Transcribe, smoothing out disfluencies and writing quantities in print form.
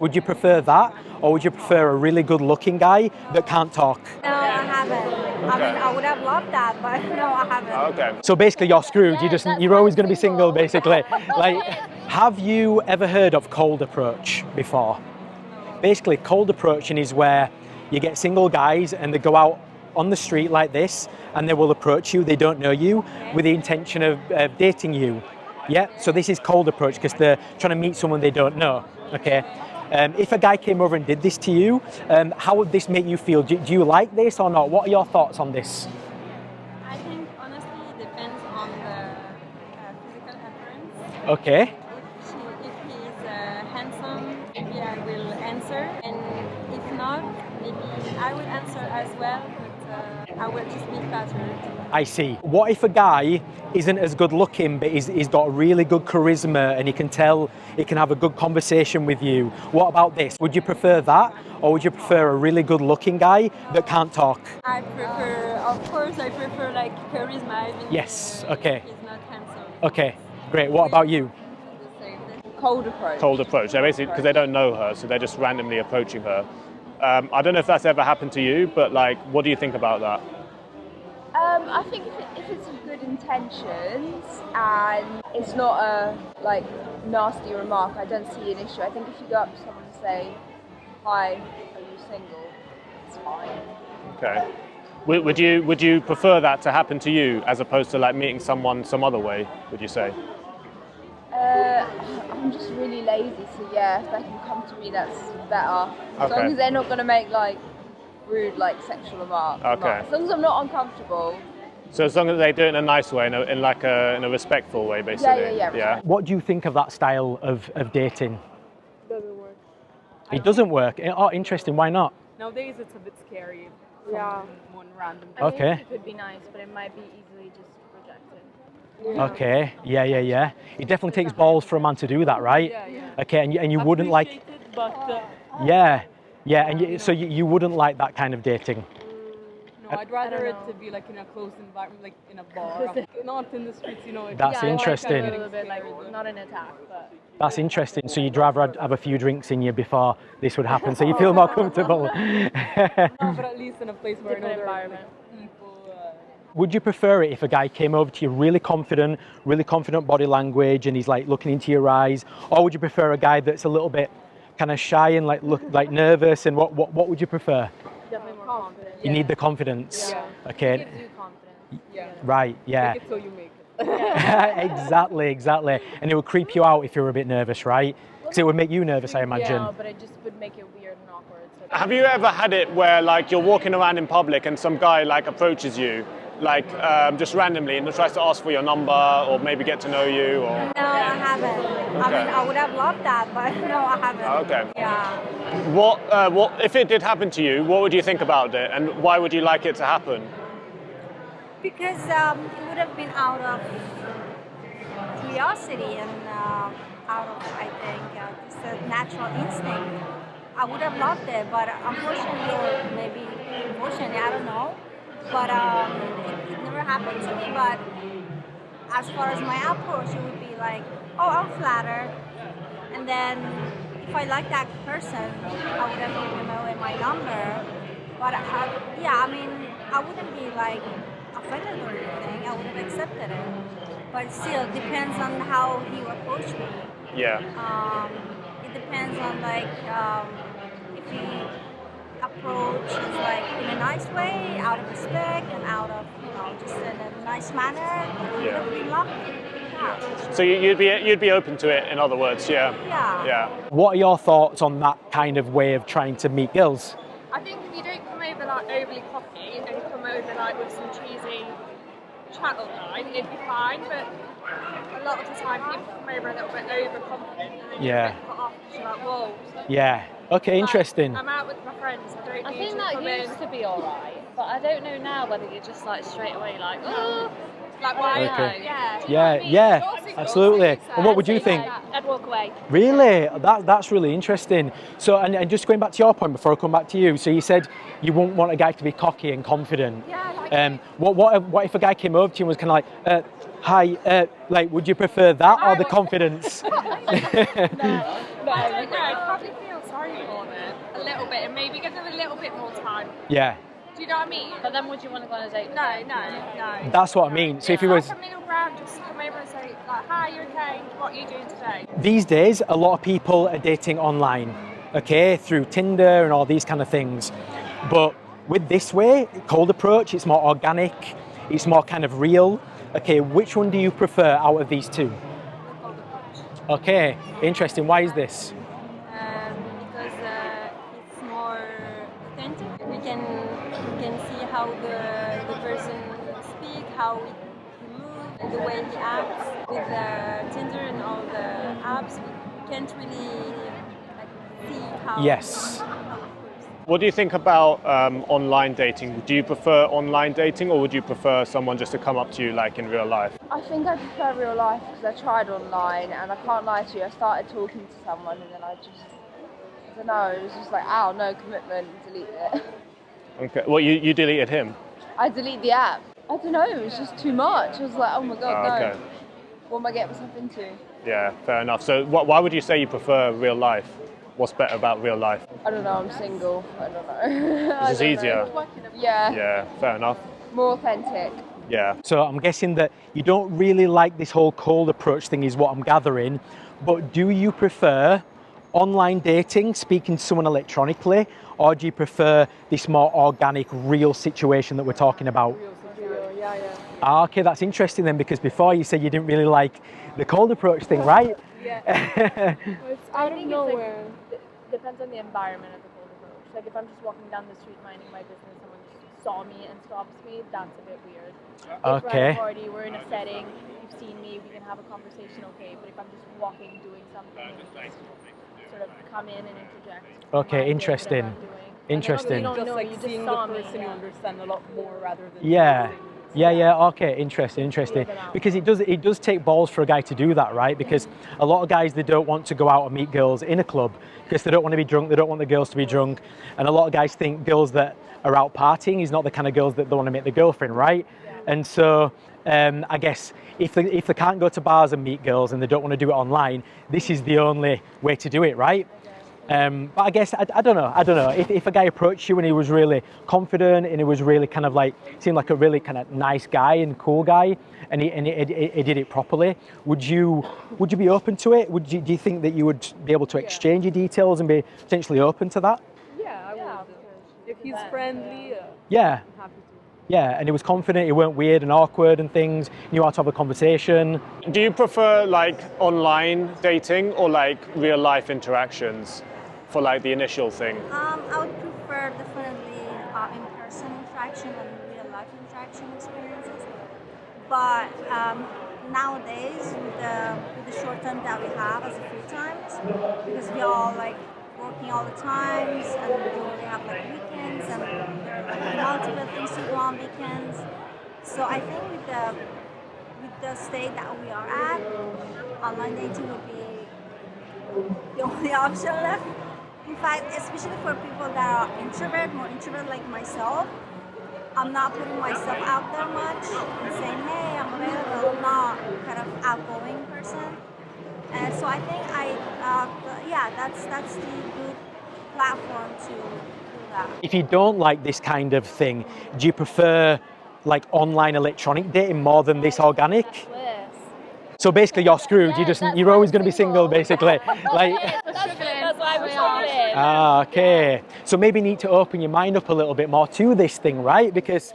Would you prefer that, or would you prefer a really good-looking guy that can't talk? No, I haven't. I mean, I would have loved that, but no, I haven't. Okay. So basically, you're screwed. You're always going to be single, basically. Like, have you ever heard of cold approach before? Basically, cold approaching is where you get single guys and they go out on the street like this, and they will approach you. They don't know you, with the intention of dating you. Yeah. So this is cold approach because they're trying to meet someone they don't know. Okay. If a guy came over and did this to you, how would this make you feel? Do you like this or not? What are your thoughts on this? I think honestly it depends on the physical appearance. Okay. If he's handsome, maybe I will answer, and if not, maybe I will answer as well, but I will just be flattered. I see. What if a guy isn't as good looking, but he's got really good charisma and he can have a good conversation with you? What about this? Would you prefer that, or would you prefer a really good looking guy that can't talk? I prefer, of course, I prefer like charisma. I mean, Yes, okay. He's not handsome. Okay, great. What about you? The same. Cold approach. Cold approach. They're basically because they don't know her, so they're just randomly approaching her. I don't know if that's ever happened to you, but like, what do you think about that? I think if it's with good intentions and it's not a like nasty remark, I don't see an issue. I think if you go up to someone and say, "Hi, are you single?" it's fine. Okay. Would you prefer that to happen to you as opposed to like meeting someone some other way? Would you say? I'm just really lazy, so yeah, if they can come to me, that's better. As long Okay. as they're not going to make like rude, like sexual remarks. Okay. As long as I'm not uncomfortable. So as long as they do it in a nice way, in a respectful way, basically. Yeah. What do you think of that style of dating? Doesn't work. It doesn't work. Oh, interesting. Why not? Nowadays it's a bit scary. Yeah. One random. Okay. It could be nice, but it might be easily just projected. Okay. Yeah. It definitely takes balls for a man to do that, right? Yeah. Okay. And you wouldn't like. Appreciate it, but Yeah. And so you wouldn't like that kind of dating. no, I'd rather it to be like in a closed environment, like in a bar, not in the streets. That's interesting. A little bit like not an attack, but That's interesting. So you'd rather have a few drinks in you before this would happen, so you feel more comfortable. no, but at least in a place where I know different there are environment. people. Would you prefer it if a guy came over to you really confident body language, and he's like looking into your eyes, or would you prefer a guy that's a little bit kind of shy and like nervous? And what would you prefer? definitely more confident. You need the confidence. Yeah. Okay. Gives you confidence. Yeah. Right. Yeah. Make it so you make it. Exactly. And it would creep you out if you were a bit nervous, right? Because it would make you nervous, I imagine. Yeah, but it just would make it weird and awkward. So Have you ever had it where like you're walking around in public and some guy like approaches you, like just randomly, and tries to ask for your number or maybe get to know you? Or No, I haven't. I mean, I would have loved that, but no, I haven't. Okay. Yeah. What if it did happen to you? What would you think about it, and why would you like it to happen? Because it would have been out of curiosity and out of, I think, just a natural instinct. I would have loved it, but unfortunately, or maybe unfortunately, I don't know. But it never happened to me. But as far as my approach, it would be like, oh, I'm flattered. And then if I like that person, I would have given away my number. But I mean, I wouldn't be like offended or anything. I would have accepted it. But still, it depends on how he approached me. Yeah. It depends on like if he approaches like in a nice way, out of respect and out of just in a nice manner. It would be lovely. Yeah. So you'd be open to it, in other words, yeah. Yeah. What are your thoughts on that kind of way of trying to meet girls? I think if you don't come over like overly cocky and come over like with some cheesy chattel line, it'd be fine. But a lot of the time, people come over a little bit overconfident and then Yeah. you get cut off because you're like, whoa. Yeah. Okay, interesting. I'm out with my friends. I don't I need think to that come used in. to be alright, but I don't know now whether you're just like straight away like, oh, Like why? Okay. Yeah. Yeah, absolutely. And what would you think? I'd walk away. Really? That's really interesting. So, and just going back to your point before I come back to you, so you said you wouldn't want a guy to be cocky and confident. Yeah, like What if a guy came over to you and was kind of like, hi, like, would you prefer that or the confidence? I don't know. I'd probably feel try for it a little bit and maybe give them a little bit more time. Yeah, Do you know what I mean? But then would you want to go on a date? No. that's what I mean. So if it was Like a middle ground, just come over and say, like, hi, you okay? What are you doing today? these days, a lot of people are dating online, okay, through Tinder and all these kind of things. But with this way, cold approach, it's more organic, it's more kind of real. Okay, which one do you prefer out of these two? Okay, interesting. Why is this? Because it's more authentic. We can see how the person speak, how he moves, the way he acts. With the Tinder and all the apps, we can't really see how. Yes. how it works. What do you think about online dating? Do you prefer online dating, or would you prefer someone just to come up to you like in real life? I think I prefer real life because I tried online and I can't lie to you, I started talking to someone and then I don't know, it was just like, oh, no commitment, delete it. Okay. Well, you deleted him. I deleted the app. I don't know, it was just too much. I was like, oh my god, no. Okay. What am I getting myself into? Yeah, fair enough. So why would you say you prefer real life? What's better about real life? I don't know, I'm single. I don't know. This is easier. Yeah, Yeah, fair enough. more authentic. Yeah. So I'm guessing that you don't really like this whole cold approach thing is what I'm gathering, but do you prefer online dating, speaking to someone electronically, or do you prefer this more organic, real situation that we're talking about? Ah, okay, that's interesting then, because before you said you didn't really like the cold approach thing, right? It's out of nowhere. Depends on the environment of the cold approach. Like if I'm just walking down the street minding my business, someone just saw me and stops me, that's a bit weird. If we're Okay. at a party, we're in a setting, you've seen me, we can have a conversation, okay. But if I'm just walking, doing something, and you just sort of come in and interject. Okay, mind it, interesting. whatever I'm doing. Interesting. You don't Just know, like you just seeing the saw me, person, you yeah. understand a lot more rather than Yeah. things. Yeah, okay, interesting. Because it does take balls for a guy to do that, right? Because a lot of guys, they don't want to go out and meet girls in a club because they don't want to be drunk, they don't want the girls to be drunk. And a lot of guys think girls that are out partying is not the kind of girls that they want to meet the girlfriend, right? And so I guess if they can't go to bars and meet girls and they don't want to do it online, this is the only way to do it, right? But I guess, I don't know. If a guy approached you and he was really confident and he was really kind of like, seemed like a really kind of nice guy and cool guy and he did it properly, would you be open to it? Do you think that you would be able to exchange your details and be potentially open to that? Yeah, I would. If he's friendly, Yeah. I'm happy to. Yeah, and he was confident, he weren't weird and awkward and things, knew how to have a conversation. Do you prefer like online dating or like real life interactions for like the initial thing? I would prefer definitely in-person interaction and real-life interaction experiences. But nowadays, with the short time that we have as a free times, because we all like working all the times and we only have like weekends and there are like multiple things to do on weekends. So I think with the state that we are at, online dating would be the only option left. In fact, especially for people that are more introvert like myself, I'm not putting myself out there much and saying, hey, I'm available. I'm not kind of outgoing person. And so I think that's the good platform to do that. If you don't like this kind of thing, do you prefer like online electronic dating more than this organic? So basically you're screwed, you're always going to be single basically. Like, That's why we're struggling. okay. So maybe you need to open your mind up a little bit more to this thing, right? Because